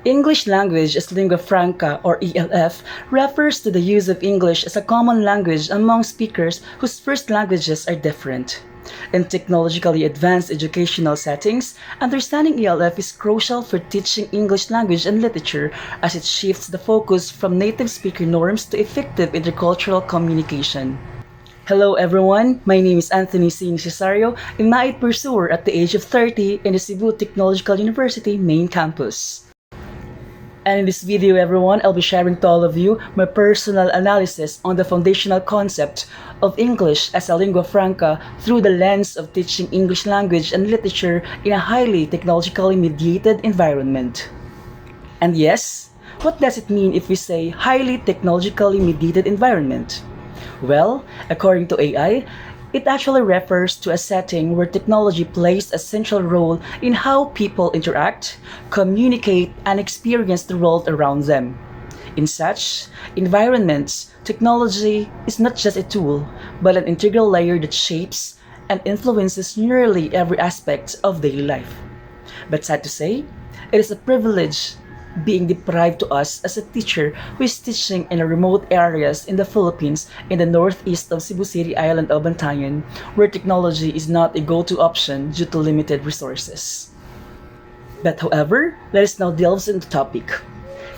English language as lingua franca or ELF refers to the use of English as a common language among speakers whose first languages are different. In technologically advanced educational settings, understanding ELF is crucial for teaching English language and literature as it shifts the focus from native speaker norms to effective intercultural communication. Hello everyone, my name is Anthony C. Cesario, a MAIT pursuer at the age of 30 in the Cebu Technological University main campus. And in this video everyone, I'll be sharing to all of you my personal analysis on the foundational concept of English as a lingua franca through the lens of teaching English language and literature in a highly technologically mediated environment. And yes, what does it mean if we say highly technologically mediated environment? Well, according to AI, it actually refers to a setting where technology plays a central role in how people interact, communicate, and experience the world around them. In such environments, technology is not just a tool, but an integral layer that shapes and influences nearly every aspect of daily life. But sad to say, it is a privilege being deprived to us as a teacher who is teaching in remote areas in the Philippines in the northeast of Cebu City Island of Bantayan, where technology is not a go-to option due to limited resources. But however, let us now delve into the topic.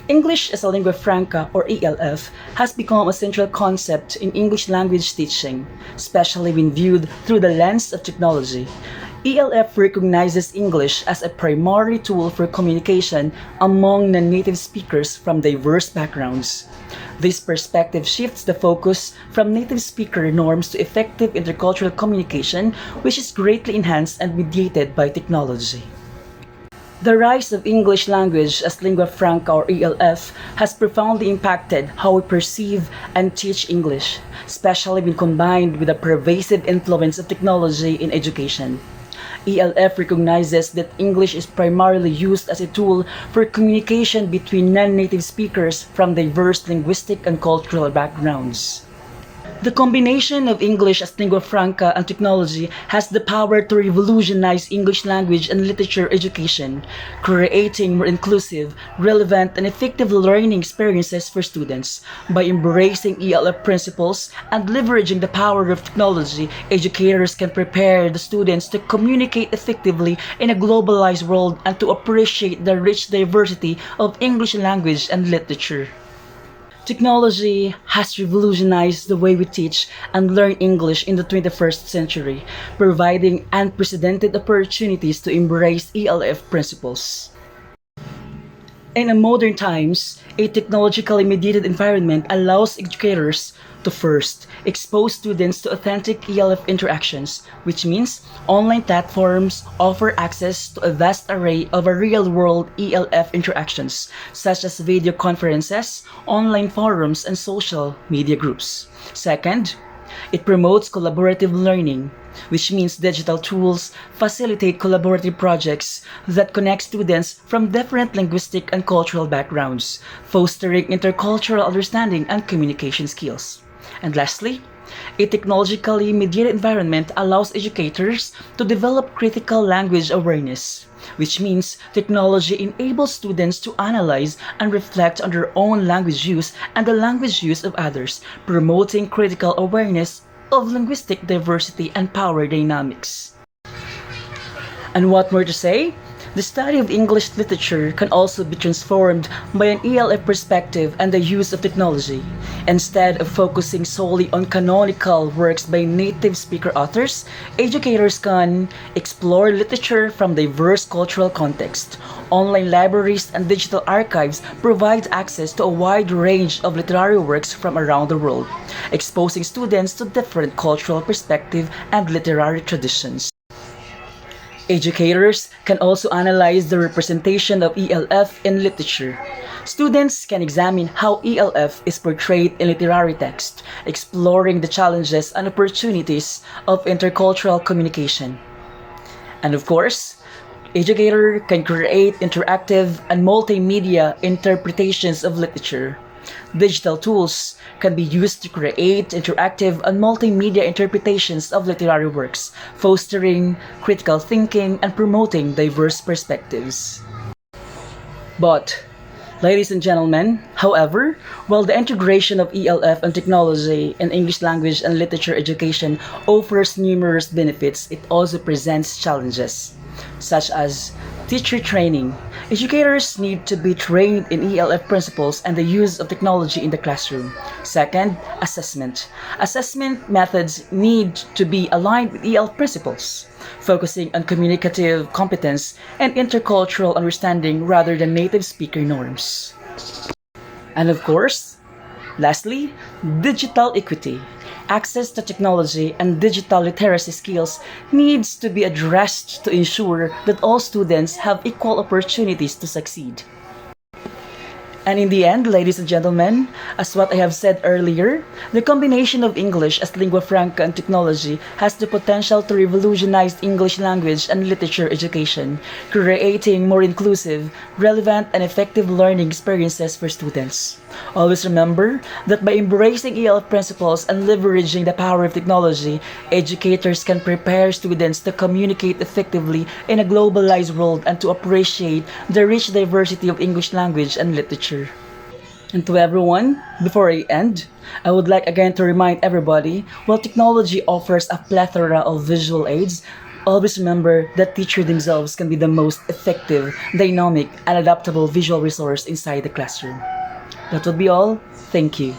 English as a lingua franca or ELF has become a central concept in English language teaching, especially when viewed through the lens of technology. ELF recognizes English as a primary tool for communication among non-native speakers from diverse backgrounds. This perspective shifts the focus from native speaker norms to effective intercultural communication, which is greatly enhanced and mediated by technology. The rise of English language as lingua franca or ELF has profoundly impacted how we perceive and teach English, especially when combined with the pervasive influence of technology in education. ELF recognizes that English is primarily used as a tool for communication between non-native speakers from diverse linguistic and cultural backgrounds. The combination of English as lingua franca and technology has the power to revolutionize English language and literature education, creating more inclusive, relevant, and effective learning experiences for students. By embracing ELF principles and leveraging the power of technology, educators can prepare the students to communicate effectively in a globalized world and to appreciate the rich diversity of English language and literature. Technology has revolutionized the way we teach and learn English in the 21st century, providing unprecedented opportunities to embrace ELF principles. In modern times, a technologically mediated environment allows educators to first expose students to authentic ELF interactions, which means online platforms offer access to a vast array of real-world ELF interactions, such as video conferences, online forums, and social media groups. Second, it promotes collaborative learning, which means digital tools facilitate collaborative projects that connect students from different linguistic and cultural backgrounds, fostering intercultural understanding and communication skills. And lastly, a technologically mediated environment allows educators to develop critical language awareness, which means technology enables students to analyze and reflect on their own language use and the language use of others, promoting critical awareness of linguistic diversity and power dynamics. And what more to say? The study of English literature can also be transformed by an ELF perspective and the use of technology. Instead of focusing solely on canonical works by native speaker authors, educators can explore literature from diverse cultural contexts. Online libraries and digital archives provide access to a wide range of literary works from around the world, exposing students to different cultural perspectives and literary traditions. Educators can also analyze the representation of ELF in literature. Students can examine how ELF is portrayed in literary text, exploring the challenges and opportunities of intercultural communication. And of course, educators can create interactive and multimedia interpretations of literature. Digital tools can be used to create interactive and multimedia interpretations of literary works, fostering critical thinking and promoting diverse perspectives. But Ladies and gentlemen, however, while the integration of ELF and technology in English language and literature education offers numerous benefits, it also presents challenges, such as teacher training. Educators need to be trained in ELF principles and the use of technology in the classroom. Second, assessment. Assessment methods need to be aligned with ELF principles, focusing on communicative competence and intercultural understanding rather than native speaker norms. And of course, lastly, digital equity. Access to technology and digital literacy skills needs to be addressed to ensure that all students have equal opportunities to succeed. And in the end, ladies and gentlemen, as what I have said earlier, the combination of English as lingua franca and technology has the potential to revolutionize English language and literature education, creating more inclusive, relevant, and effective learning experiences for students. Always remember that by embracing ELF principles and leveraging the power of technology, educators can prepare students to communicate effectively in a globalized world and to appreciate the rich diversity of English language and literature. And to everyone, before I end, I would like again to remind everybody, while technology offers a plethora of visual aids, always remember that teachers themselves can be the most effective, dynamic, and adaptable visual resource inside the classroom. That would be all. Thank you.